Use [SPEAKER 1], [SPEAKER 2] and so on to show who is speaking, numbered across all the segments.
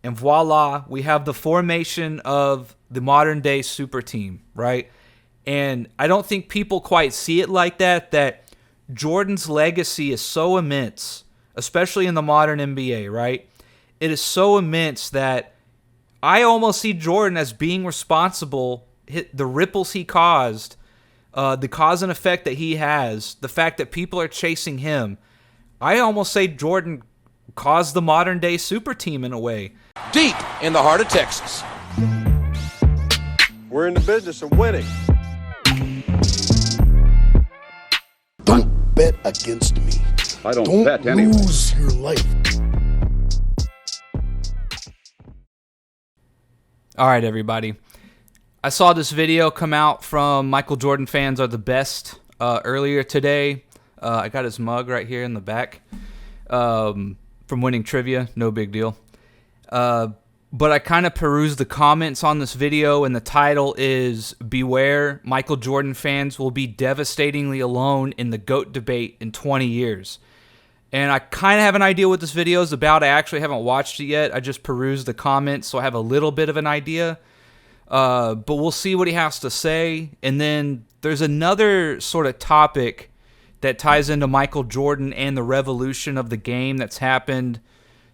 [SPEAKER 1] and voila, we have the formation of the modern day super team, right? And I don't think people quite see it like that Jordan's legacy is so immense, especially in the modern NBA, right? It is so immense that I almost see Jordan as being responsible, the ripples he caused, the cause and effect that he has, the fact that people are chasing him. I almost say Jordan caused the modern day super team in a way.
[SPEAKER 2] Deep in the heart of Texas.
[SPEAKER 3] We're in the business of winning.
[SPEAKER 4] Don't bet against me.
[SPEAKER 5] I don't bet anyway.
[SPEAKER 4] Lose your life.
[SPEAKER 1] All right, everybody. I saw this video come out from Michael Jordan Fans Are the Best earlier today. I got his mug right here in the back from Winning Trivia. No big deal. But I kind of perused the comments on this video, and the title is Beware, Michael Jordan fans will be devastatingly alone in the GOAT debate in 20 years. And I kind of have an idea what this video is about. I actually haven't watched it yet. I just perused the comments, so I have a little bit of an idea. But we'll see what he has to say. And then there's another sort of topic that ties into Michael Jordan and the revolution of the game that's happened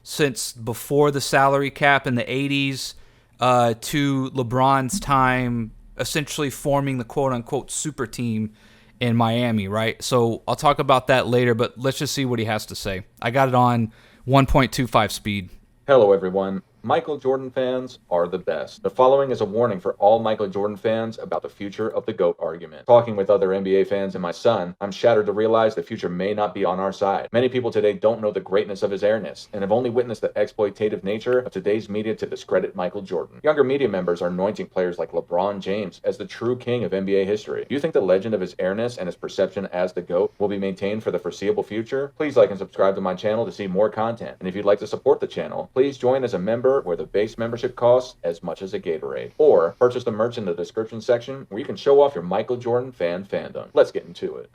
[SPEAKER 1] since before the salary cap in the 80s to LeBron's time, essentially forming the quote-unquote super team in Miami, right? So I'll talk about that later, but let's just see what he has to say. I got it on 1.25 speed.
[SPEAKER 6] Hello, everyone. Michael Jordan fans are the best. The following is a warning for all Michael Jordan fans about the future of the GOAT argument. Talking with other NBA fans and my son, I'm shattered to realize the future may not be on our side. Many people today don't know the greatness of his airness and have only witnessed the exploitative nature of today's media to discredit Michael Jordan. Younger media members are anointing players like LeBron James as the true king of NBA history. Do you think the legend of his airness and his perception as the GOAT will be maintained for the foreseeable future? Please like and subscribe to my channel to see more content. And if you'd like to support the channel, please join as a member where the base membership costs as much as a Gatorade. Or purchase the merch in the description section where you can show off your Michael Jordan fan fandom. Let's get into it.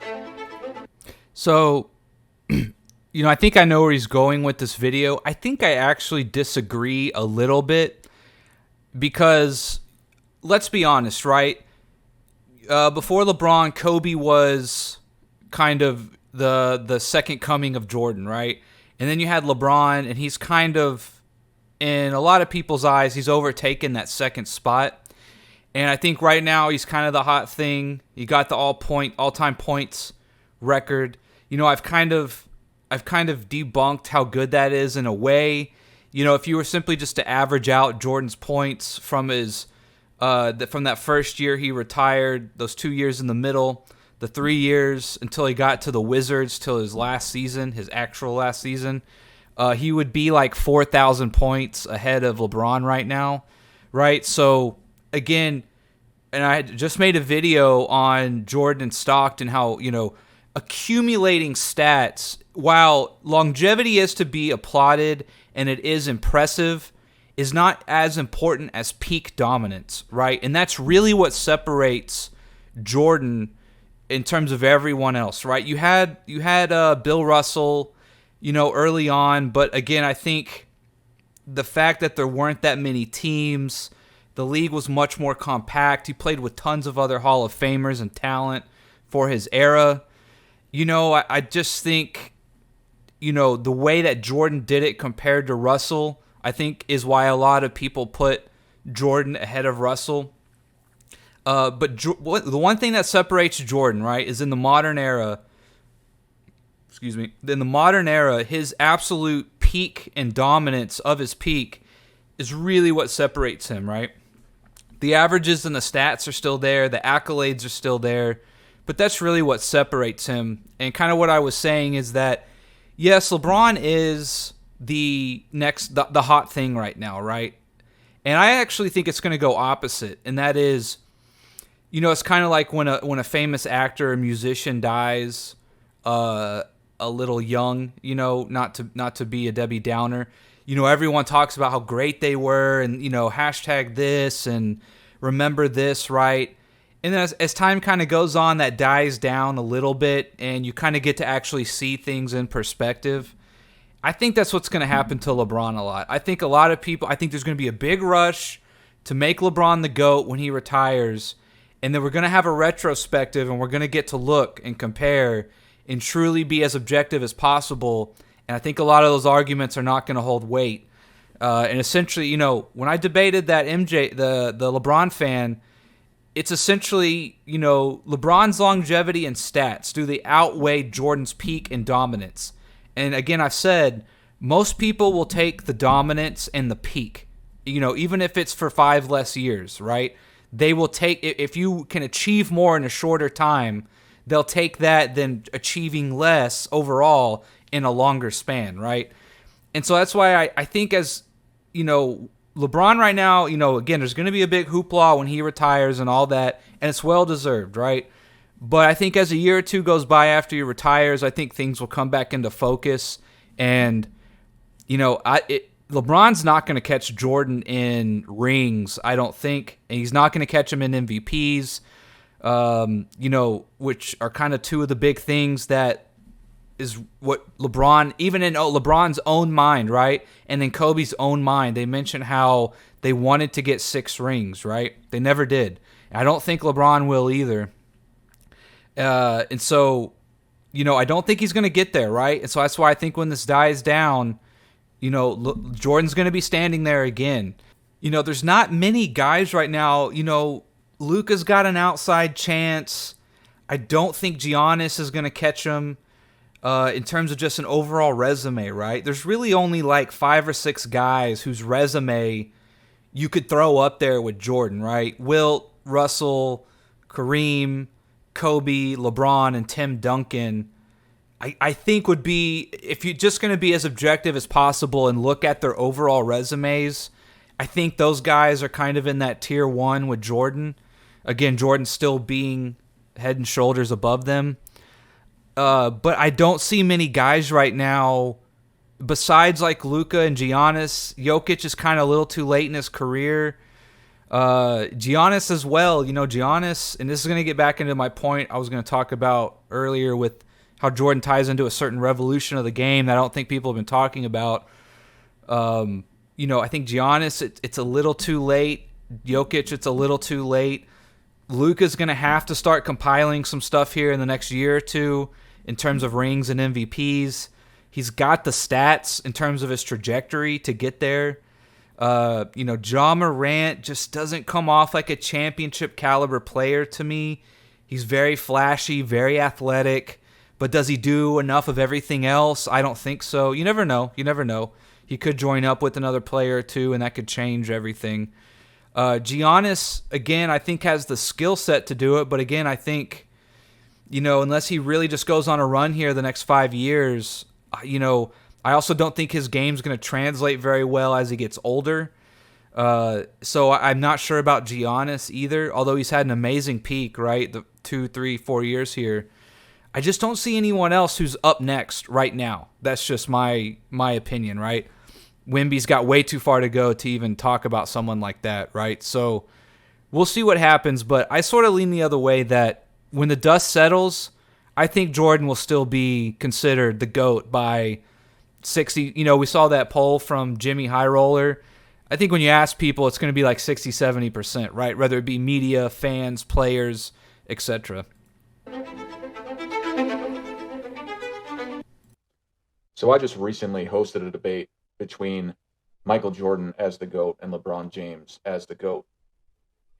[SPEAKER 1] So, I think I know where he's going with this video. I think I actually disagree a little bit because, let's be honest, right? Before LeBron, Kobe was kind of the second coming of Jordan, right? And then you had LeBron, and he's kind of, in a lot of people's eyes, he's overtaken that second spot. And I think right now he's kind of the hot thing. He got the all-time points record. I've kind of debunked how good that is in a way. If you were simply just to average out Jordan's points from his from that first year he retired, those 2 years in the middle, the 3 years until he got to the Wizards, till his last season, his actual last season, he would be like 4,000 points ahead of LeBron right now, right? So, again, and I just made a video on Jordan and Stockton, how, accumulating stats, while longevity is to be applauded and it is impressive, is not as important as peak dominance, right? And that's really what separates Jordan in terms of everyone else, right? You had Bill Russell, early on. But again, I think the fact that there weren't that many teams, the league was much more compact. He played with tons of other Hall of Famers and talent for his era. I just think, the way that Jordan did it compared to Russell, I think is why a lot of people put Jordan ahead of Russell. But the one thing that separates Jordan, right, is in the modern era, his absolute peak and dominance of his peak is really what separates him, right? The averages and the stats are still there. The accolades are still there. But that's really what separates him. And kind of what I was saying is that, yes, LeBron is the hot thing right now, right? And I actually think it's going to go opposite. And that is, it's kind of like when a famous actor or musician dies, a little young, not to be a Debbie Downer. Everyone talks about how great they were and, hashtag this and remember this, right? And then as time kind of goes on, that dies down a little bit and you kind of get to actually see things in perspective. I think that's what's going to happen to LeBron a lot. I think a lot of people, I think there's going to be a big rush to make LeBron the GOAT when he retires, and then we're going to have a retrospective, and we're going to get to look and compare and truly be as objective as possible. And I think a lot of those arguments are not going to hold weight. And essentially, when I debated that the LeBron fan, it's essentially, LeBron's longevity and stats, do they outweigh Jordan's peak and dominance? And again, I've said most people will take the dominance and the peak, even if it's for 5 less years, right? They will take, if you can achieve more in a shorter time, they'll take that than achieving less overall in a longer span, right? And so that's why I think as, LeBron right now, again, there's going to be a big hoopla when he retires and all that, and it's well-deserved, right? But I think as a year or two goes by after he retires, I think things will come back into focus. And, LeBron's not going to catch Jordan in rings, I don't think. And he's not going to catch him in MVPs, which are kind of two of the big things that is what LeBron, even in LeBron's own mind, right? And in Kobe's own mind, they mentioned how they wanted to get 6 rings, right? They never did. I don't think LeBron will either. And so, I don't think he's going to get there, right? And so that's why I think when this dies down, Jordan's going to be standing there again. There's not many guys right now. Luka's got an outside chance. I don't think Giannis is going to catch him in terms of just an overall resume, right? There's really only like 5 or 6 guys whose resume you could throw up there with Jordan, right? Wilt, Russell, Kareem, Kobe, LeBron, and Tim Duncan, I think would be, if you're just going to be as objective as possible and look at their overall resumes, I think those guys are kind of in that tier 1 with Jordan. Again, Jordan still being head and shoulders above them. But I don't see many guys right now, besides like Luka and Giannis. Jokic is kind of a little too late in his career. Giannis as well. Giannis, and this is going to get back into my point I was going to talk about earlier with how Jordan ties into a certain revolution of the game that I don't think people have been talking about. I think Giannis, it's a little too late. Jokic, it's a little too late. Luka's going to have to start compiling some stuff here in the next year or two in terms of rings and MVPs. He's got the stats in terms of his trajectory to get there. Ja Morant just doesn't come off like a championship caliber player to me. He's very flashy, very athletic, but does he do enough of everything else? I don't think so. You never know. He could join up with another player or two, and that could change everything. Giannis, again, I think has the skill set to do it, but again, I think, unless he really just goes on a run here the next 5 years, I also don't think his game's going to translate very well as he gets older. So I'm not sure about Giannis either, although he's had an amazing peak, right? The 2, 3, 4 years here. I just don't see anyone else who's up next right now. That's just my opinion, right? Wemby's got way too far to go to even talk about someone like that, right? So we'll see what happens, but I sort of lean the other way that when the dust settles, I think Jordan will still be considered the GOAT by 60. We saw that poll from Jimmy High Roller. I think when you ask people, it's going to be like 60, 70%, right? Whether it be media, fans, players, etc.
[SPEAKER 6] So I just recently hosted a debate between Michael Jordan as the GOAT and LeBron James as the GOAT.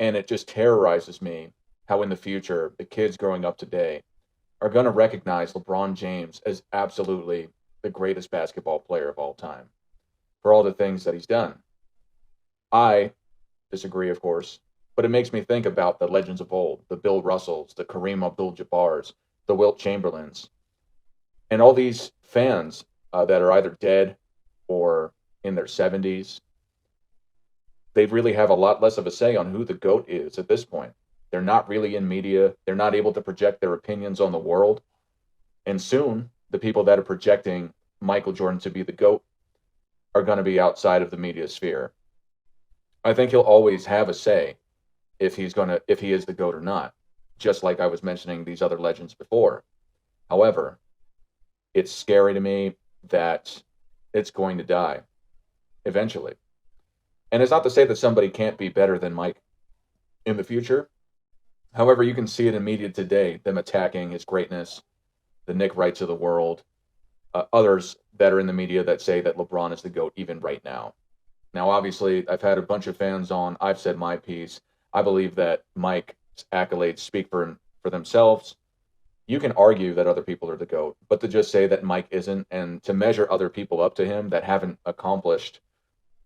[SPEAKER 6] And it just terrorizes me how in the future the kids growing up today are going to recognize LeBron James as absolutely the greatest basketball player of all time for all the things that he's done. I disagree, of course, but it makes me think about the legends of old, the Bill Russells, the Kareem Abdul-Jabbars, the Wilt Chamberlains, and all these fans that are either dead or in their 70s. They really have a lot less of a say on who the GOAT is at this point. They're not really in media. They're not able to project their opinions on the world. And soon, the people that are projecting Michael Jordan to be the GOAT are going to be outside of the media sphere. I think he'll always have a say if he is the GOAT or not, just like I was mentioning these other legends before. However, it's scary to me that it's going to die eventually. And it's not to say that somebody can't be better than Mike in the future. However, you can see it in media today, them attacking his greatness, the Nick Wrights of the world, others that are in the media that say that LeBron is the GOAT even right now. Now, obviously, I've had a bunch of fans on. I've said my piece. I believe that Mike's accolades speak for themselves. You can argue that other people are the GOAT, but to just say that Mike isn't, and to measure other people up to him that haven't accomplished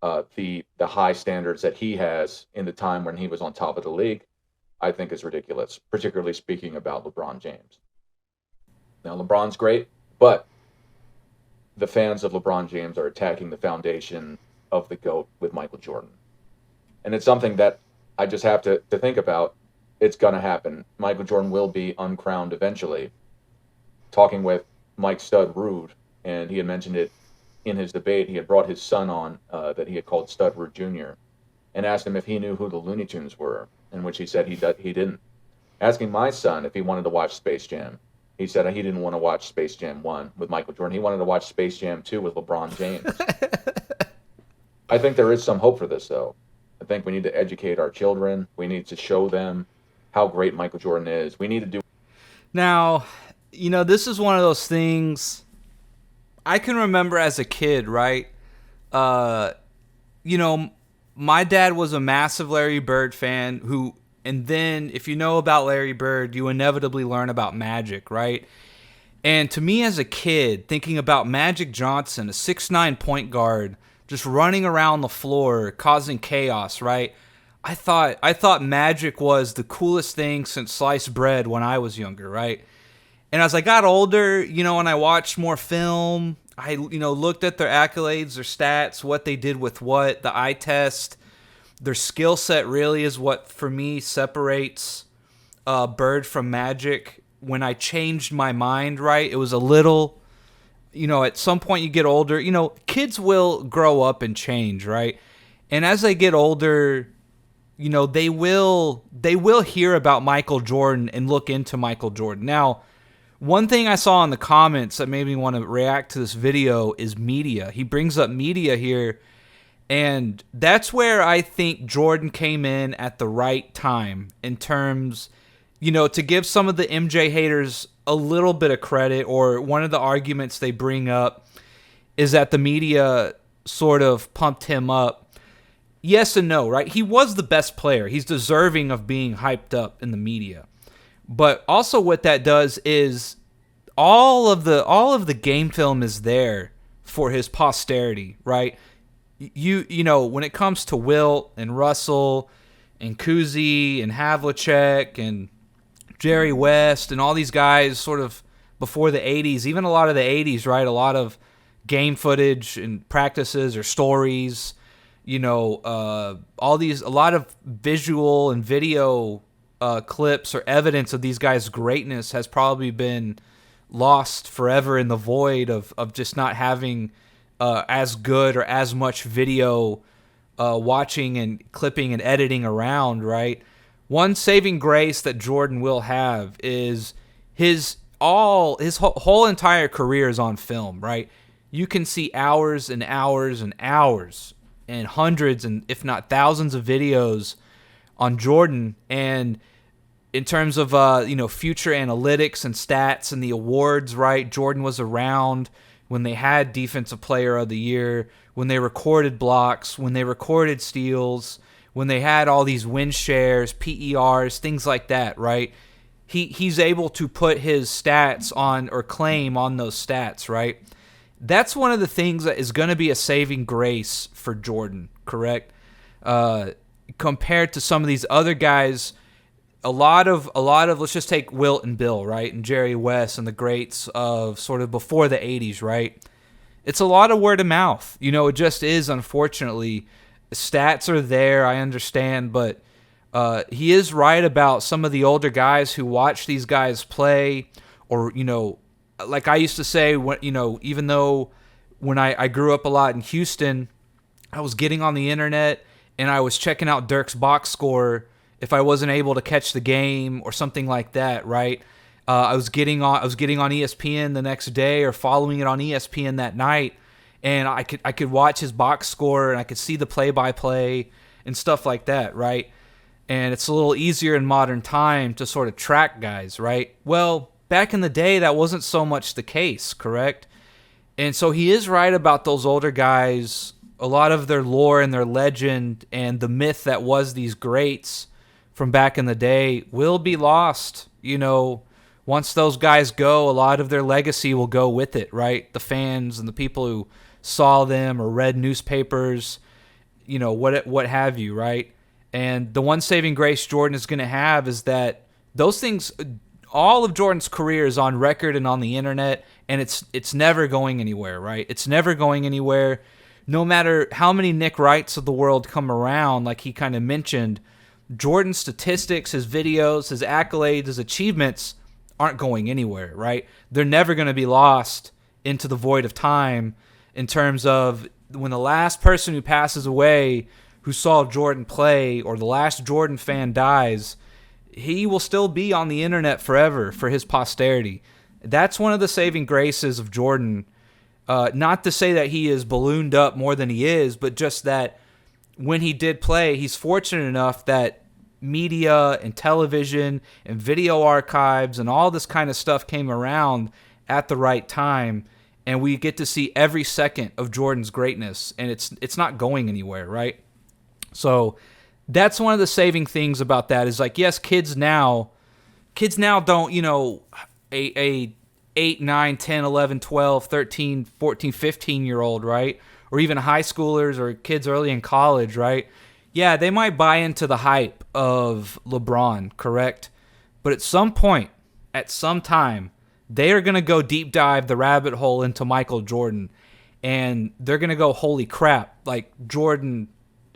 [SPEAKER 6] the high standards that he has in the time when he was on top of the league, I think is ridiculous, particularly speaking about LeBron James. Now, LeBron's great, but the fans of LeBron James are attacking the foundation of the GOAT with Michael Jordan. And it's something that I just have to think about. It's going to happen. Michael Jordan will be uncrowned eventually. Talking with Mike Stud Rude, and he had mentioned it in his debate, he had brought his son on that he had called Stud Rude Jr. and asked him if he knew who the Looney Tunes were, in which he said he didn't. Asking my son if he wanted to watch Space Jam, he said he didn't want to watch Space Jam 1 with Michael Jordan. He wanted to watch Space Jam 2 with LeBron James. I think there is some hope for this, though. I think we need to educate our children. We need to show them how great Michael Jordan is. We need to do...
[SPEAKER 1] Now, this is one of those things I can remember as a kid, right? My dad was a massive Larry Bird fan and then if you know about Larry Bird, you inevitably learn about Magic, right? And to me as a kid, thinking about Magic Johnson, a 6'9" point guard, just running around the floor, causing chaos, right? I thought Magic was the coolest thing since sliced bread when I was younger, right? And as I got older, and I watched more film, I looked at their accolades, their stats, what they did with what, the eye test. Their skill set really is what, for me, separates Bird from Magic. When I changed my mind, right, it was a little, at some point you get older, kids will grow up and change, right? And as they get older, they will hear about Michael Jordan and look into Michael Jordan. Now, one thing I saw in the comments that made me want to react to this video is media. He brings up media here, and that's where I think Jordan came in at the right time in terms, to give some of the MJ haters a little bit of credit, or one of the arguments they bring up is that the media sort of pumped him up. Yes and no, right? He was the best player. He's deserving of being hyped up in the media. But also what that does is all of the game film is there for his posterity, right? When it comes to Wilt and Russell and Kuzi and Havlicek and Jerry West and all these guys sort of before the 80s, even a lot of the 80s, right? A lot of game footage and practices or stories, a lot of visual and video clips or evidence of these guys' greatness has probably been lost forever in the void of just not having as good or as much video watching and clipping and editing around, right? One saving grace that Jordan will have is his whole entire career is on film, right? You can see hours and hours and hours and hundreds and if not thousands of videos on Jordan. And in terms of future analytics and stats and the awards, right? Jordan was around when they had Defensive Player of the Year, when they recorded blocks, when they recorded steals, when they had all these win shares, PERs, things like that, right? He's able to put his stats on or claim on those stats, right? That's one of the things that is going to be a saving grace for Jordan, correct? Compared to some of these other guys, a lot of let's just take Wilt and Bill, right? And Jerry West and the greats of sort of before the 80s, right? It's a lot of word of mouth. It just is, unfortunately. Stats are there, I understand, but he is right about some of the older guys who watch these guys play, or, like I used to say, even though when I grew up a lot in Houston, I was getting on the internet and I was checking out Dirk's box score if I wasn't able to catch the game or something like that, right? I was getting on ESPN the next day or following it on ESPN that night, and I could watch his box score, and I could see the play-by-play and stuff like that, right? And it's a little easier in modern time to sort of track guys, right? Well, back in the day, that wasn't so much the case, correct? And so he is right about those older guys. A lot of their lore and their legend and the myth that was these greats from back in the day will be lost. You know, once those guys go, a lot of their legacy will go with it, right? The fans and the people who saw them or read newspapers, you know, what have you, right? And the one saving grace Jordan is going to have is that those things, all of Jordan's career is on record and on the internet, and it's never going anywhere, right? It's never going anywhere. No matter how many Nick Wrights of the world come around, like he kind of mentioned, Jordan's statistics, his videos, his accolades, his achievements aren't going anywhere, right? They're never going to be lost into the void of time in terms of when the last person who passes away who saw Jordan play or the last Jordan fan dies, he will still be on the internet forever for his posterity. That's one of the saving graces of Jordan. Not to say that he is ballooned up more than he is, but just that when he did play, he's fortunate enough that media and television and video archives and all this kind of stuff came around at the right time, and we get to see every second of Jordan's greatness, and it's not going anywhere, right? So that's one of the saving things about that is like, yes, kids now don't, you know, a 8, 9, 10, 11, 12, 13, 14, 15-year-old, right? Or even high schoolers or kids early in college, right? Yeah, they might buy into the hype of LeBron, correct? But at some point, at some time, they are going to go deep dive the rabbit hole into Michael Jordan. And they're going to go, holy crap, like Jordan,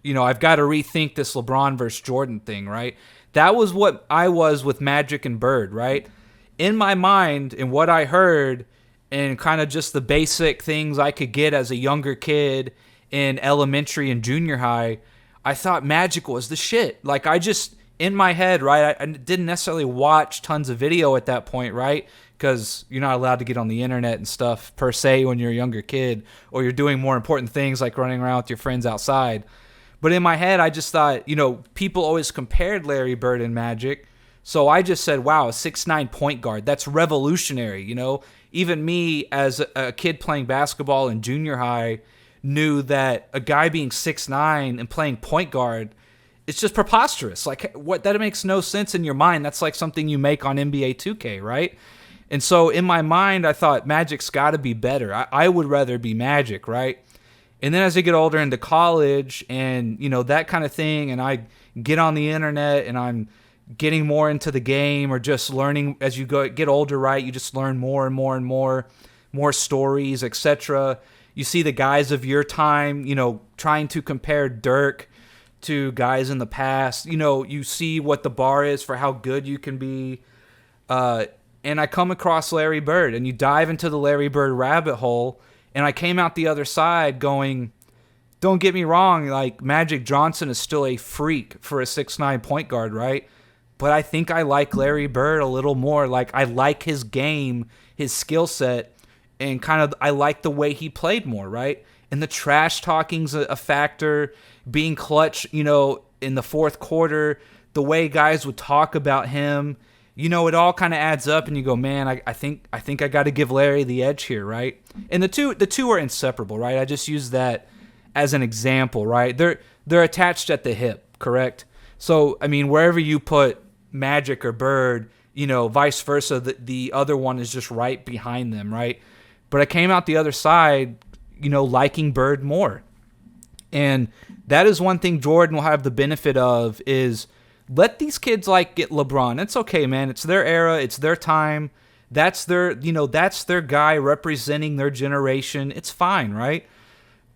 [SPEAKER 1] you know, I've got to rethink this LeBron versus Jordan thing, right? That was what I was with Magic and Bird, right? In my mind, and what I heard, and kind of just the basic things I could get as a younger kid in elementary and junior high, I thought Magic was the shit. Like, I just, in my head, right, I didn't necessarily watch tons of video at that point, right? Because you're not allowed to get on the internet and stuff, per se, when you're a younger kid, or you're doing more important things like running around with your friends outside. But in my head, I just thought, you know, people always compared Larry Bird and Magic. So I just said, wow, a 6'9" point guard. That's revolutionary, you know? Even me, as a kid playing basketball in junior high, knew that a guy being 6'9" and playing point guard, it's just preposterous. Like, what? That makes no sense in your mind. That's like something you make on NBA 2K, right? And so in my mind, I thought Magic's got to be better. I would rather be Magic, right? And then as I get older into college and, you know, that kind of thing, and I get on the internet and I'm getting more into the game, or just learning as you get older, right? You just learn more and more and more stories, etc. You see the guys of your time, you know, trying to compare Dirk to guys in the past. You know, you see what the bar is for how good you can be. And I come across Larry Bird, and you dive into the Larry Bird rabbit hole, and I came out the other side going, don't get me wrong, like Magic Johnson is still a freak for a 6'9" point guard, right? But I think I like Larry Bird a little more. Like, I like his game, his skill set, and kind of I like the way he played more, right? And the trash talking's a factor, being clutch, you know, in the fourth quarter, the way guys would talk about him, you know, it all kind of adds up, and you go, man, I think I got to give Larry the edge here, right? And the two are inseparable, right? I just use that as an example, right? They're attached at the hip, correct? So, I mean, wherever you put Magic or Bird, you know, vice versa, the other one is just right behind them, right? But I came out the other side, you know, liking Bird more. And that is one thing Jordan will have the benefit of, is let these kids like get LeBron. It's okay, man. It's their era. It's their time. That's their, you know, that's their guy representing their generation. It's fine, right?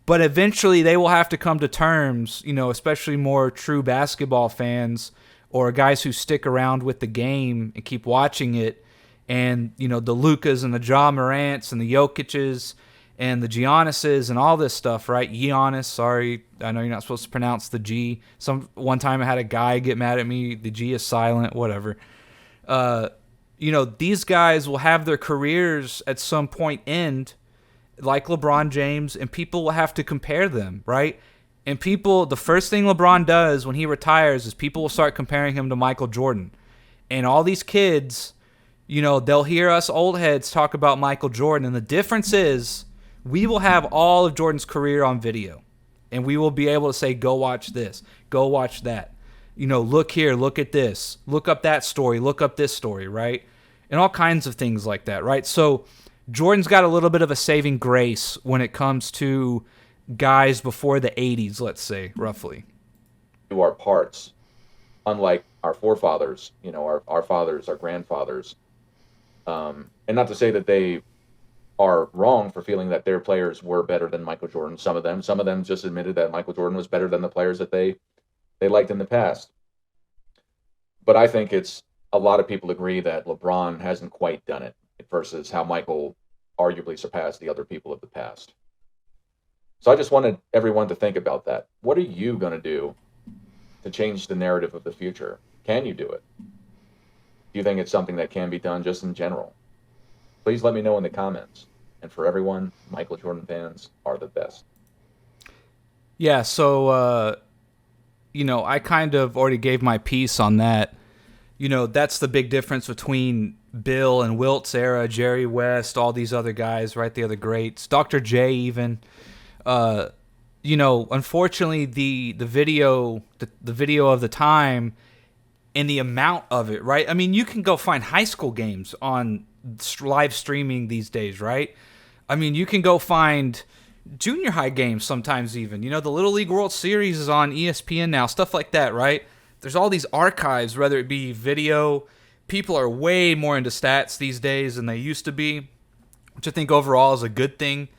[SPEAKER 1] But eventually they will have to come to terms, you know, especially more true basketball fans or guys who stick around with the game and keep watching it. And, you know, the Lukas and the Ja Morants and the Jokic's and the Giannis's and all this stuff, right? Giannis, sorry, I know you're not supposed to pronounce the G. One time I had a guy get mad at me. The G is silent, whatever. You know, these guys will have their careers at some point end. like LeBron James, and people will have to compare them, right? And people, the first thing LeBron does when he retires is people will start comparing him to Michael Jordan. And all these kids, they'll hear us old heads talk about Michael Jordan. And the difference is we will have all of Jordan's career on video. And we will be able to say, go watch this, go watch that. Look here, look at this, look up that story, look up this story, right? And all kinds of things like that, right? So Jordan's got a little bit of a saving grace when it comes to guys before the 80s, let's say, roughly.
[SPEAKER 6] To our parts, unlike our forefathers, our fathers, our grandfathers. And not to say that they are wrong for feeling that their players were better than Michael Jordan. Some of them just admitted that Michael Jordan was better than the players that they liked in the past. But I think it's a lot of people agree that LeBron hasn't quite done it versus how Michael arguably surpassed the other people of the past. So I just wanted everyone to think about that. What are you going to do to change the narrative of the future? Can you do it? Do you think it's something that can be done just in general? Please let me know in the comments. And for everyone, Michael Jordan fans are the best.
[SPEAKER 1] Yeah, so, I kind of already gave my piece on that. That's the big difference between Bill and Wilt's era, Jerry West, all these other guys, right? The other greats, Dr. J even. Unfortunately, the video of the time and the amount of it, right? I mean, you can go find high school games on live streaming these days, right? I mean, you can go find junior high games sometimes even. The Little League World Series is on ESPN now, stuff like that, right? There's all these archives, whether it be video. People are way more into stats these days than they used to be, which I think overall is a good thing,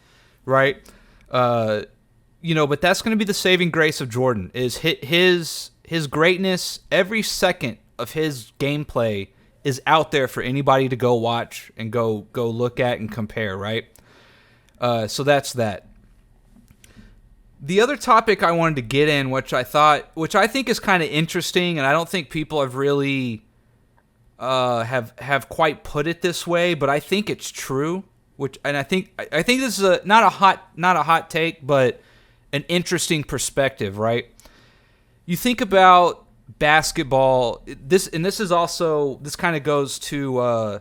[SPEAKER 1] right? But that's going to be the saving grace of Jordan, is his greatness. Every second of his gameplay is out there for anybody to go watch and go look at and compare, right? So that's that. The other topic I wanted to get in, which I think is kind of interesting, and I don't think people have really have quite put it this way, but I think it's true. I think this is not a hot take, but an interesting perspective, right? You think about basketball. This kind of goes to when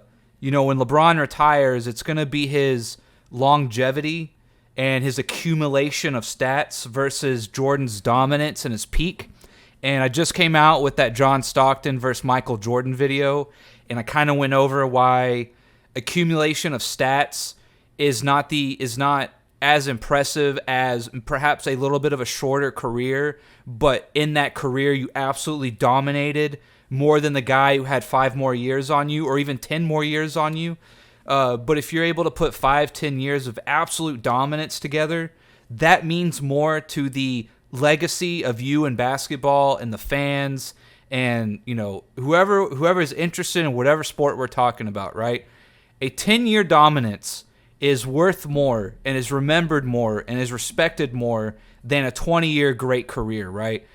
[SPEAKER 1] LeBron retires, it's going to be his longevity and his accumulation of stats versus Jordan's dominance and his peak. And I just came out with that John Stockton versus Michael Jordan video, and I kind of went over why accumulation of stats is not as impressive as perhaps a little bit of a shorter career, but in that career you absolutely dominated more than the guy who had 5 more years on you or even 10 more years on you. But if you're able to put 5-10 years of absolute dominance together, that means more to the legacy of you in basketball and the fans and whoever is interested in whatever sport we're talking about, right? A 10-year dominance is worth more and is remembered more and is respected more than a 20-year great career, right?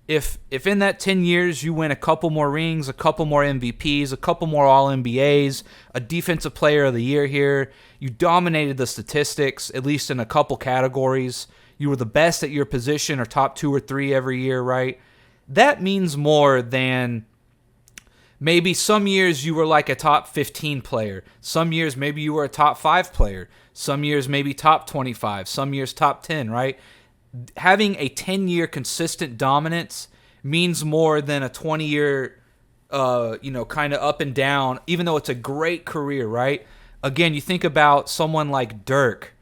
[SPEAKER 1] If in that 10 years you win a couple more rings, a couple more MVPs, a couple more All-NBAs, a Defensive Player of the Year here, you dominated the statistics, at least in a couple categories, you were the best at your position or top 2 or 3 every year, right? That means more than maybe some years you were like a top 15 player. Some years maybe you were a top 5 player. Some years maybe top 25. Some years top 10, right? Having a 10-year consistent dominance means more than a 20-year, kind of up and down, even though it's a great career, right? Again, you think about someone like Dirk.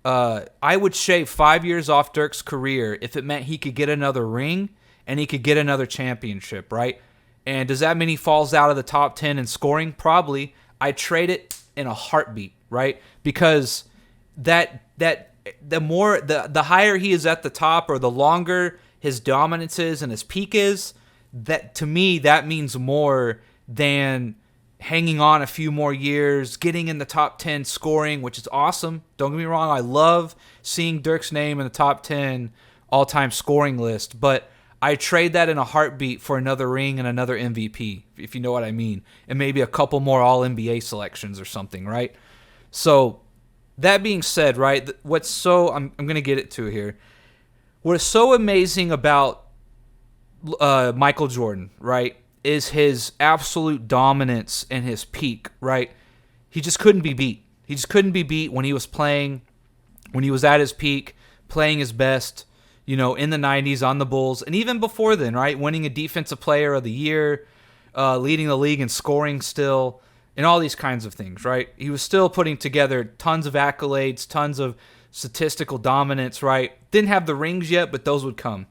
[SPEAKER 1] I would shave 5 years off Dirk's career if it meant he could get another ring and he could get another championship, right? And does that mean he falls out of the top 10 in scoring? Probably. I'd trade it in a heartbeat, right? Because the higher he is at the top, or the longer his dominance is and his peak is, that to me that means more than hanging on a few more years, getting in the top 10 scoring, which is awesome. Don't get me wrong, I love seeing Dirk's name in the top 10 all-time scoring list, but I trade that in a heartbeat for another ring and another MVP, if you know what I mean, and maybe a couple more All-NBA selections or something, right? So that being said, right, what's so I'm going to get it to here. What is so amazing about Michael Jordan, right, is his absolute dominance and his peak, right? He just couldn't be beat. He just couldn't be beat when he was playing, when he was at his peak, playing his best, in the 90s on the Bulls, and even before then, right, winning a Defensive Player of the Year, leading the league in scoring still, and all these kinds of things, right? He was still putting together tons of accolades, tons of statistical dominance, right? Didn't have the rings yet, but those would come.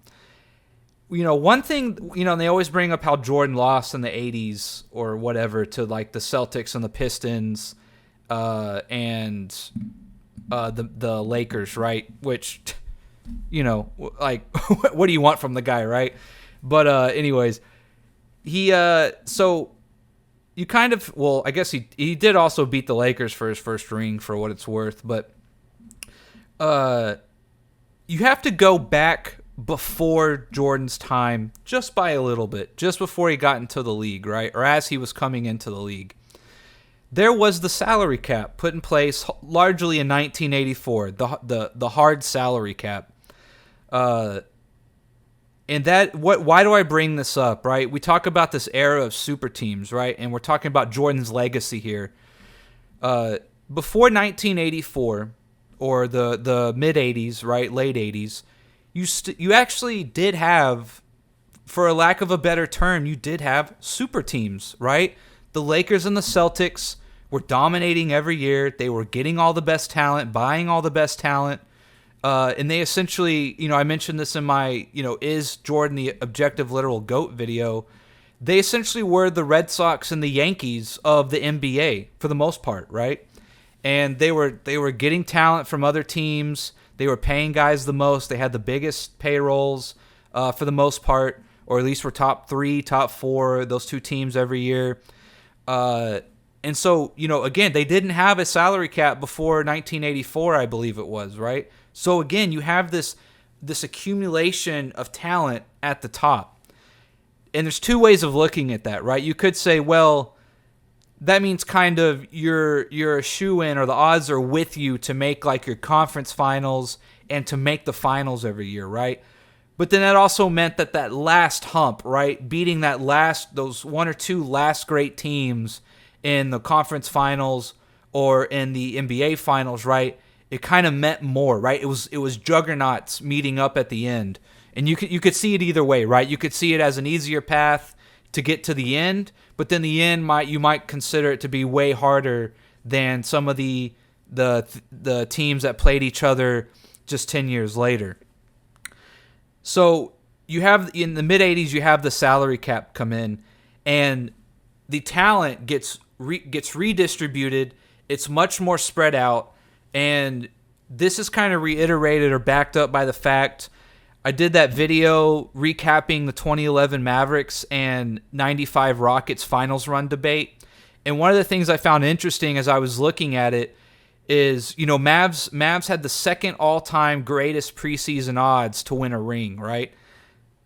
[SPEAKER 1] One thing, they always bring up how Jordan lost in the 80s or whatever to, like, the Celtics and the Pistons and the Lakers, right? Which, like, what do you want from the guy, right? But anyways, so you kind of, I guess he did also beat the Lakers for his first ring, for what it's worth, but you have to go back before Jordan's time just by a little bit, just before he got into the league, right? Or as he was coming into the league. There was the salary cap put in place largely in 1984, the hard salary cap. And why do I bring this up, right? We talk about this era of super teams, right? And we're talking about Jordan's legacy here. Before 1984, or the mid-'80s, right, late 80s, you actually did have, for a lack of a better term, you did have super teams, right? The Lakers and the Celtics were dominating every year. They were getting all the best talent, buying all the best talent. And they essentially, I mentioned this in my, is Jordan the objective literal GOAT video. They essentially were the Red Sox and the Yankees of the NBA for the most part, right? And they were getting talent from other teams. They were paying guys the most. They had the biggest payrolls for the most part, or at least were top 3, top 4, those two teams every year. And so, again, they didn't have a salary cap before 1984, I believe it was, right? So again, you have this accumulation of talent at the top. And there's two ways of looking at that, right? You could say, well, that means kind of you're a shoo-in, or the odds are with you to make like your conference finals and to make the finals every year, right? But then that also meant that last hump, right? Beating those one or two last great teams in the conference finals or in the NBA finals, right? It kind of meant more, right? It was juggernauts meeting up at the end. And you could see it either way, right? You could see it as an easier path to get to the end, but then the end you might consider it to be way harder than some of the teams that played each other just 10 years later. So you have, in the mid-'80s, you have the salary cap come in, and the talent gets redistributed. It's much more spread out. And this is kind of reiterated or backed up by the fact I did that video recapping the 2011 Mavericks and 95 Rockets finals run debate. And one of the things I found interesting as I was looking at it is, Mavs had the second all-time greatest preseason odds to win a ring, right?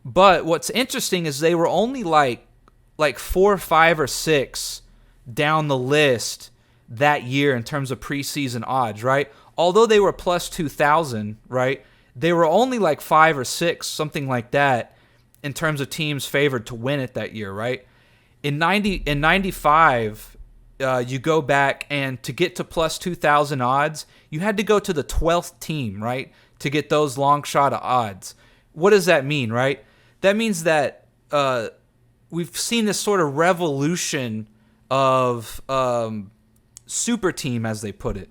[SPEAKER 1] But what's interesting is they were only like 4, 5, or 6 down the list that year in terms of preseason odds, right? Although they were plus 2,000, right? They were only like 5 or 6, something like that, in terms of teams favored to win it that year, right? In 95, you go back, and to get to plus 2,000 odds, you had to go to the 12th team, right, to get those long shot of odds. What does that mean, right? That means that we've seen this sort of revolution of super team, as they put it.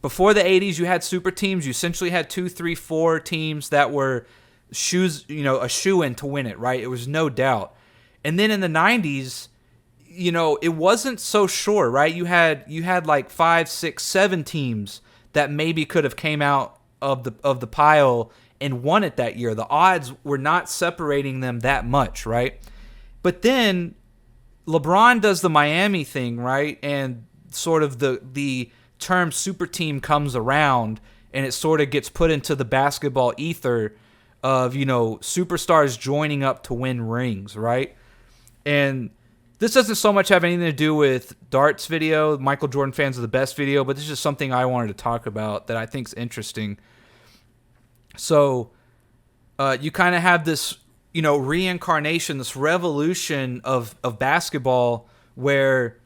[SPEAKER 1] Before the 80s, you had super teams. You essentially had 2, 3, 4 teams that were a shoo-in to win it, right? It was no doubt. And then in the 90s, it wasn't so sure, right? You had like 5, 6, 7 teams that maybe could have came out of the pile and won it that year. The odds were not separating them that much, right? But then LeBron does the Miami thing, right? And sort of the term super team comes around, and it sort of gets put into the basketball ether of, superstars joining up to win rings, right? And this doesn't so much have anything to do with Dart's video, Michael Jordan fans are the best video, but this is just something I wanted to talk about that I think is interesting. So you kind of have this, reincarnation, this revolution of basketball where,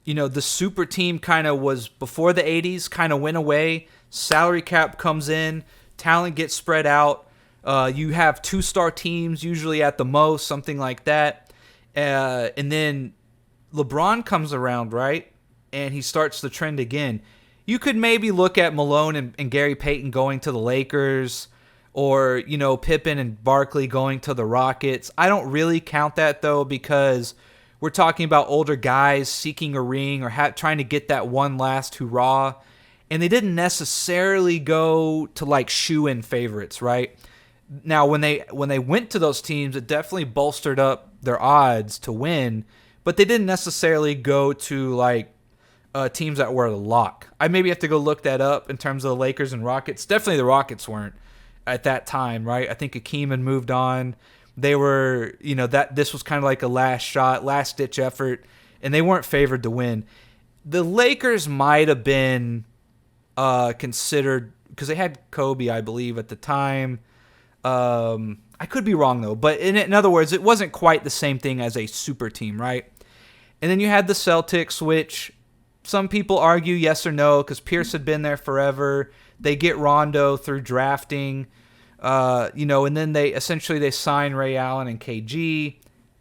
[SPEAKER 1] the super team kind of was before the 80s, kind of went away. Salary cap comes in, talent gets spread out. You have 2-star teams, usually at the most, something like that. And then LeBron comes around, right? And he starts the trend again. You could maybe look at Malone and Gary Payton going to the Lakers, or, Pippen and Barkley going to the Rockets. I don't really count that, though, because we're talking about older guys seeking a ring or trying to get that one last hurrah. And they didn't necessarily go to, like, shoe-in favorites, right? Now, when they went to those teams, it definitely bolstered up their odds to win, but they didn't necessarily go to, like, teams that were a lock. I maybe have to go look that up in terms of the Lakers and Rockets. Definitely the Rockets weren't at that time, right? I think Hakeem had moved on. They were, that this was kind of like a last shot, last ditch effort, and they weren't favored to win. The Lakers might have been considered, because they had Kobe, I believe, at the time. I could be wrong, though, but in other words, it wasn't quite the same thing as a super team, right? And then you had the Celtics, which some people argue yes or no, because Pierce had been there forever. They get Rondo through drafting, and then they sign Ray Allen and KG.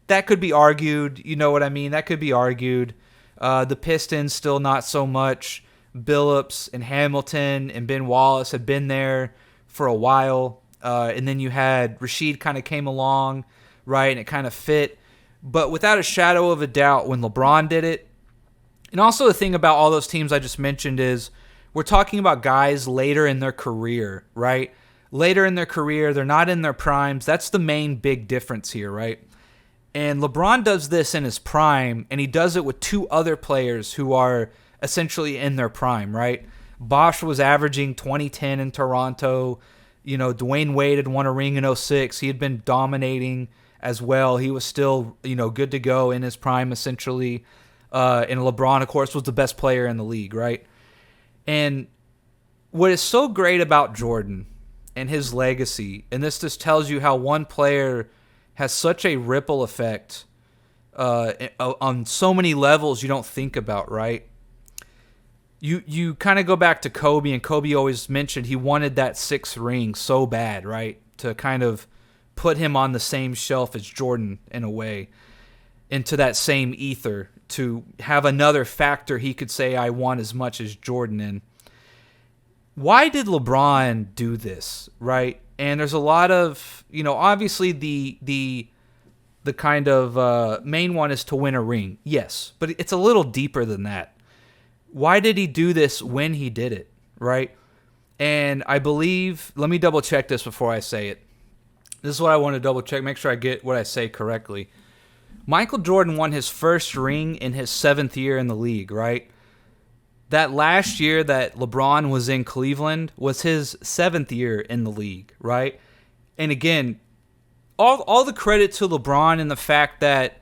[SPEAKER 1] That could be argued. You know what I mean? That could be argued. The Pistons still not so much. Billups and Hamilton and Ben Wallace had been there for a while. And then you had Rasheed kind of came along, right, and it kind of fit. But without a shadow of a doubt, when LeBron did it, and also the thing about all those teams I just mentioned is we're talking about guys later in their career, right? Later in their career, they're not in their primes. That's the main big difference here, right? And LeBron does this in his prime, and he does it with 2 other players who are essentially in their prime, right? Bosh was averaging 2010 in Toronto. Dwayne Wade had won a ring in 06. He had been dominating as well. He was still, good to go in his prime, essentially. And LeBron, of course, was the best player in the league, right? And what is so great about Jordan and his legacy, and this just tells you how one player has such a ripple effect on so many levels you don't think about, right? You kind of go back to Kobe, and Kobe always mentioned he wanted that 6th ring so bad, right? To kind of put him on the same shelf as Jordan in a way, into that same ether, to have another factor he could say, I want as much as Jordan in. Why did LeBron do this, right? And there's a lot of, obviously the kind of main one is to win a ring. Yes, but it's a little deeper than that. Why did he do this when he did it, right? And I believe, let me double check this before I say it. This is what I want to double check, make sure I get what I say correctly. Michael Jordan won his first ring in his 7th year in the league, right? That last year that LeBron was in Cleveland was his 7th year in the league, right? And again, all the credit to LeBron and the fact that,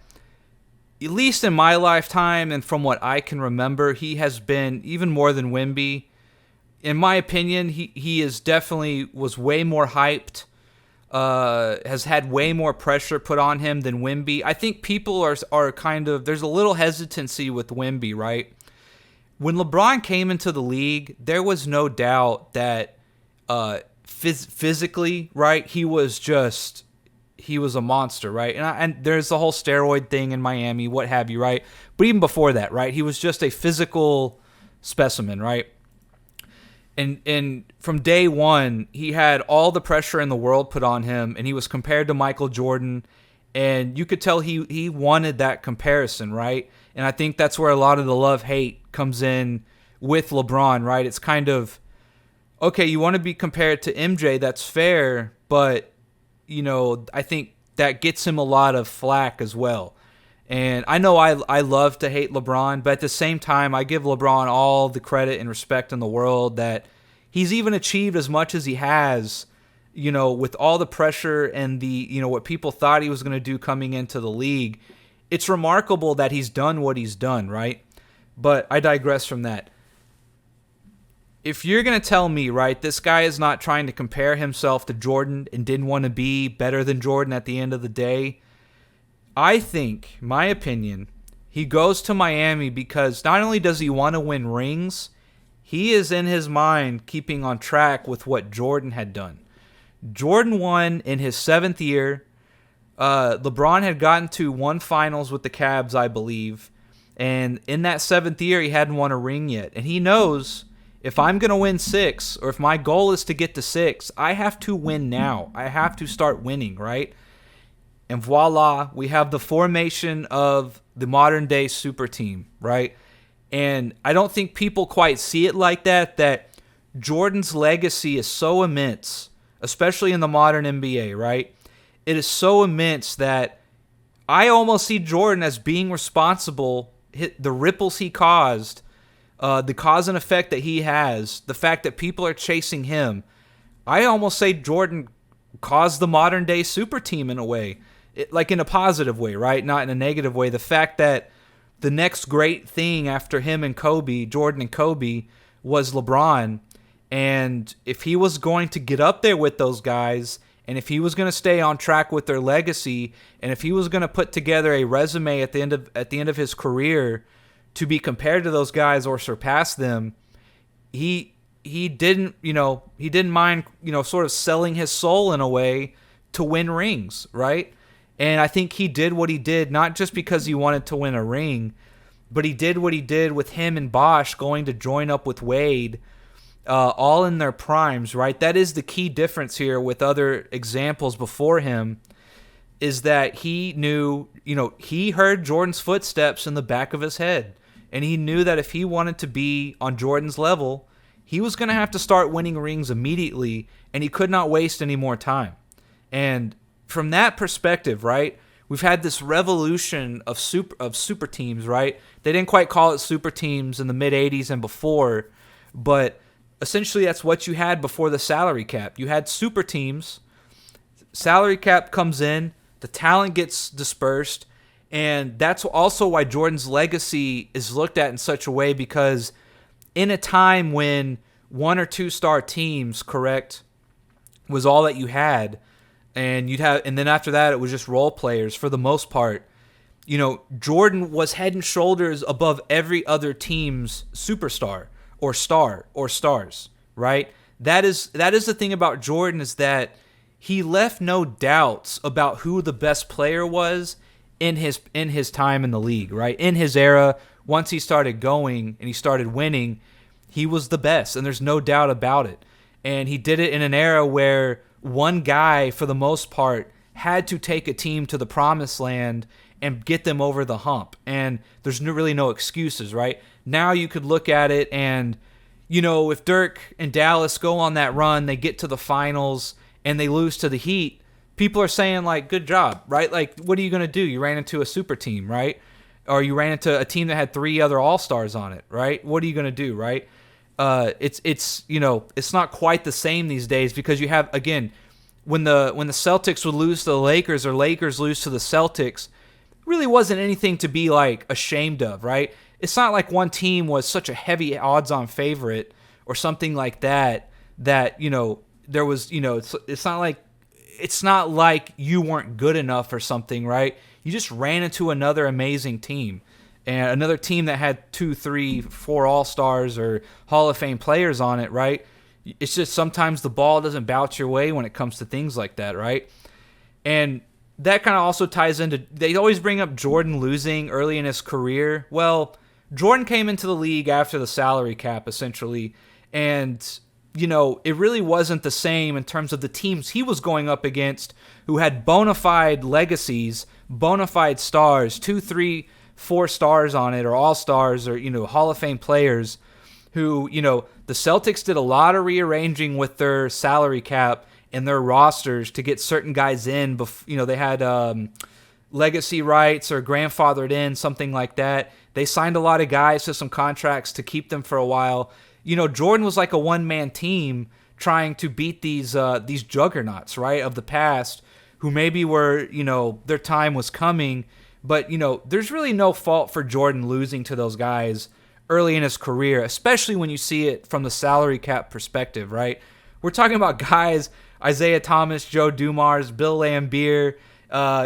[SPEAKER 1] at least in my lifetime and from what I can remember, he has been, even more than Wemby, in my opinion, he is definitely was way more hyped, has had way more pressure put on him than Wemby. I think people are kind of, there's a little hesitancy with Wemby, right? When LeBron came into the league, there was no doubt that physically, right, he was a monster, right? And there's the whole steroid thing in Miami, what have you, right? But even before that, right, he was just a physical specimen, right? And from day one, he had all the pressure in the world put on him, and he was compared to Michael Jordan, and you could tell he wanted that comparison, right? And I think that's where a lot of the love-hate comes in with LeBron, right? It's kind of, okay, you want to be compared to MJ, that's fair, but, I think that gets him a lot of flack as well. And I know I love to hate LeBron, but at the same time, I give LeBron all the credit and respect in the world that he's even achieved as much as he has, with all the pressure and the, what people thought he was going to do coming into the league. it's remarkable that he's done what he's done, right? But I digress from that. If you're going to tell me, right, this guy is not trying to compare himself to Jordan and didn't want to be better than Jordan at the end of the day, I think, my opinion, he goes to Miami because not only does he want to win rings, he is in his mind keeping on track with what Jordan had done. Jordan won in his 7th year. LeBron had gotten to 1 finals with the Cavs, I believe. And in that 7th year, he hadn't won a ring yet. And he knows if I'm going to win 6, or if my goal is to get to 6, I have to win now. I have to start winning, right? And voila, we have the formation of the modern-day super team, right? And I don't think people quite see it like that Jordan's legacy is so immense, especially in the modern NBA, right? It is so immense that I almost see Jordan as being responsible, the ripples he caused, the cause and effect that he has, the fact that people are chasing him. I almost say Jordan caused the modern day super team in a way, like in a positive way, right? Not in a negative way. The fact that the next great thing after him and Kobe, Jordan and Kobe, was LeBron. And if he was going to get up there with those guys, and if he was going to stay on track with their legacy, and if he was going to put together a resume at the end of his career to be compared to those guys or surpass them, he didn't mind, sort of selling his soul in a way to win rings, right? And I think he did what he did not just because he wanted to win a ring, but he did what he did with him and Bosh going to join up with Wade, all in their primes, right? That is the key difference here with other examples before him, is that he knew, he heard Jordan's footsteps in the back of his head. And he knew that if he wanted to be on Jordan's level, he was going to have to start winning rings immediately, and he could not waste any more time. And from that perspective, right, we've had this revolution of super teams, right? They didn't quite call it super teams in the mid-'80s and before, but essentially that's what you had before the salary cap. You had super teams, salary cap comes in, the talent gets dispersed, and that's also why Jordan's legacy is looked at in such a way, because in a time when 1 or 2 star teams, correct, was all that you had, and then after that it was just role players for the most part. Jordan was head and shoulders above every other team's superstar or star or stars, right? That is the thing about Jordan, is that he left no doubts about who the best player was in his time in the league, right? In his era, once he started going and he started winning, he was the best, and there's no doubt about it. And he did it in an era where one guy, for the most part, had to take a team to the promised land and get them over the hump. And there's really no excuses, right? Now you could look at it and, if Dirk and Dallas go on that run, they get to the finals and they lose to the Heat, people are saying, like, good job, right? Like, what are you going to do? You ran into a super team, right? Or you ran into a team that had 3 other all-stars on it, right? What are you going to do, right? It's not quite the same these days, because you have, again, when the Celtics would lose to the Lakers or Lakers lose to the Celtics, it really wasn't anything to be, like, ashamed of, right? It's not like one team was such a heavy odds-on favorite or something like that, there was, it's not like you weren't good enough or something, right? You just ran into another amazing team, and another team that had 2, 3, 4 all-stars or Hall of Fame players on it, right? It's just sometimes the ball doesn't bounce your way when it comes to things like that, right? And that kind of also ties into, they always bring up Jordan losing early in his career. Well, Jordan came into the league after the salary cap, essentially, and it really wasn't the same in terms of the teams he was going up against, who had bona fide legacies, bona fide stars, 2, 3, 4 stars on it, or all-stars, or, Hall of Fame players who, the Celtics did a lot of rearranging with their salary cap and their rosters to get certain guys in. They had legacy rights or grandfathered in, something like that. They signed a lot of guys to some contracts to keep them for a while. Jordan was like a one-man team trying to beat these juggernauts, right, of the past, who maybe were, their time was coming, But, there's really no fault for Jordan losing to those guys early in his career, especially when you see it from the salary cap perspective, right? We're talking about guys, Isaiah Thomas, Joe Dumars, Bill Laimbeer.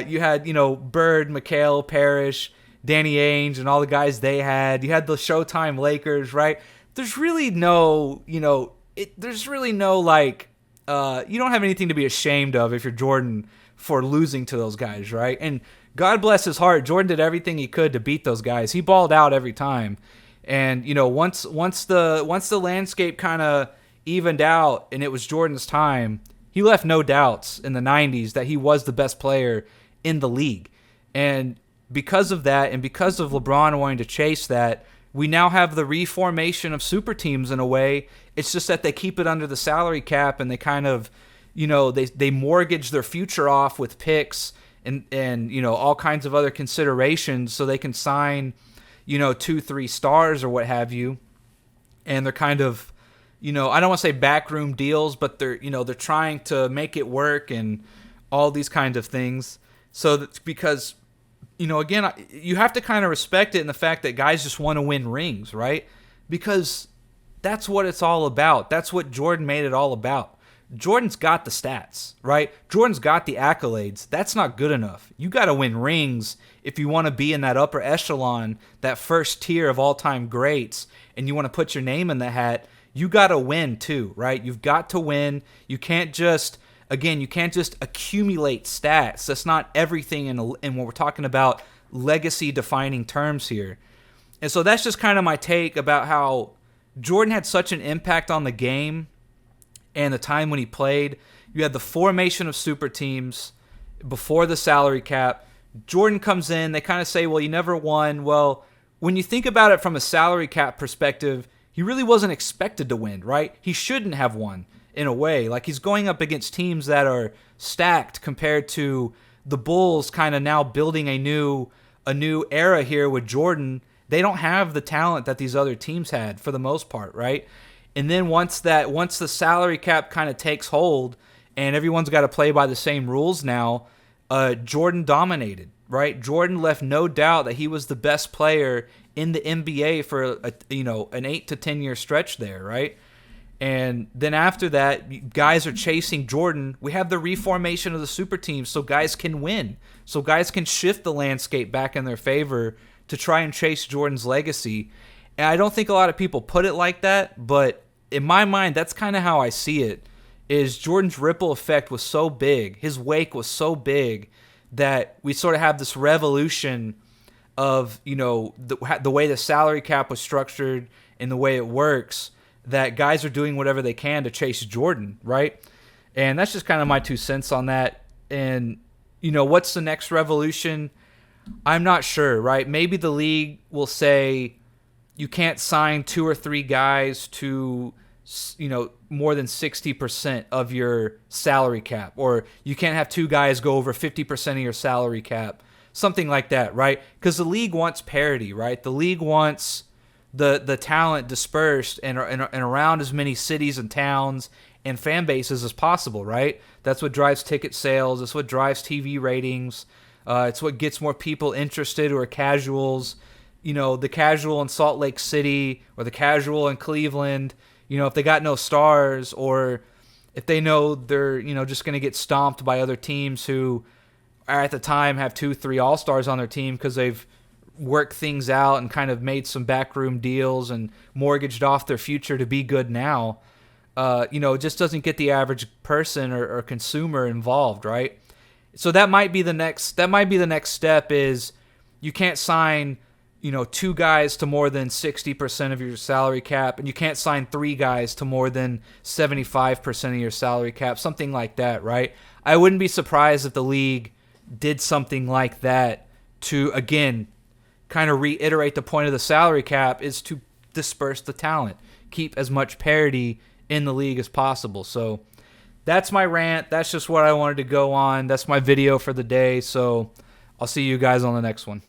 [SPEAKER 1] You had, Bird, McHale, Parrish, Danny Ainge, and all the guys they had. You had the Showtime Lakers, right? There's really no, you don't have anything to be ashamed of if you're Jordan for losing to those guys, right? And God bless his heart, Jordan did everything he could to beat those guys. He balled out every time. And, once the landscape kind of evened out and it was Jordan's time, he left no doubts in the 90s that he was the best player in the league. And because of that, and because of LeBron wanting to chase that, we now have the reformation of super teams in a way. It's just that they keep it under the salary cap, and they kind of, they mortgage their future off with picks and all kinds of other considerations so they can sign, 2-3 stars or what have you. And they're kind of, I don't want to say backroom deals, but they're trying to make it work and all these kinds of things. So that's because, again, you have to kind of respect it in the fact that guys just want to win rings, right? Because that's what it's all about. That's what Jordan made it all about. Jordan's got the stats, right? Jordan's got the accolades. That's not good enough. You got to win rings if you want to be in that upper echelon, that first tier of all-time greats, and you want to put your name in the hat. You got to win too, right? You've got to win. You can't just accumulate stats. That's not everything in when we're talking about legacy-defining terms here. And so that's just kind of my take about how Jordan had such an impact on the game and the time when he played. You had the formation of super teams before the salary cap. Jordan comes in. They kind of say, well, you never won. Well, when you think about it from a salary cap perspective, he really wasn't expected to win, right? He shouldn't have won in a way. Like, he's going up against teams that are stacked compared to the Bulls kind of now building a new era here with Jordan. They don't have the talent that these other teams had for the most part, right? And then once the salary cap kind of takes hold and everyone's got to play by the same rules now, Jordan dominated, right? Jordan left no doubt that he was the best player in the NBA for an 8 to 10 year stretch there, right? And then after that, guys are chasing Jordan. We have the reformation of the super teams so guys can win, so guys can shift the landscape back in their favor to try and chase Jordan's legacy. And I don't think a lot of people put it like that, but in my mind, that's kind of how I see it, is Jordan's ripple effect was so big, his wake was so big, that we sort of have this revolution of, the way the salary cap was structured and the way it works, that guys are doing whatever they can to chase Jordan, right? And that's just kind of my 2 cents on that. And, what's the next revolution? I'm not sure, right? Maybe the league will say you can't sign 2 or 3 guys to, more than 60% of your salary cap, or you can't have 2 guys go over 50% of your salary cap, something like that, right? Because the league wants parity, right? The league wants the talent dispersed and around as many cities and towns and fan bases as possible, right? That's what drives ticket sales. That's what drives TV ratings. It's what gets more people interested who are casuals. The casual in Salt Lake City or the casual in Cleveland, if they got no stars, or if they know they're, just going to get stomped by other teams who are at the time have 2-3 all-stars on their team because they've worked things out and kind of made some backroom deals and mortgaged off their future to be good now. It just doesn't get the average person or consumer involved, right? So that might be the next step, is you can't sign, 2 guys to more than 60% of your salary cap, and you can't sign 3 guys to more than 75% of your salary cap, something like that, right? I wouldn't be surprised if the league did something like that to, again, kind of reiterate the point of the salary cap, is to disperse the talent, keep as much parity in the league as possible. So that's my rant. That's just what I wanted to go on. That's my video for the day. So I'll see you guys on the next one.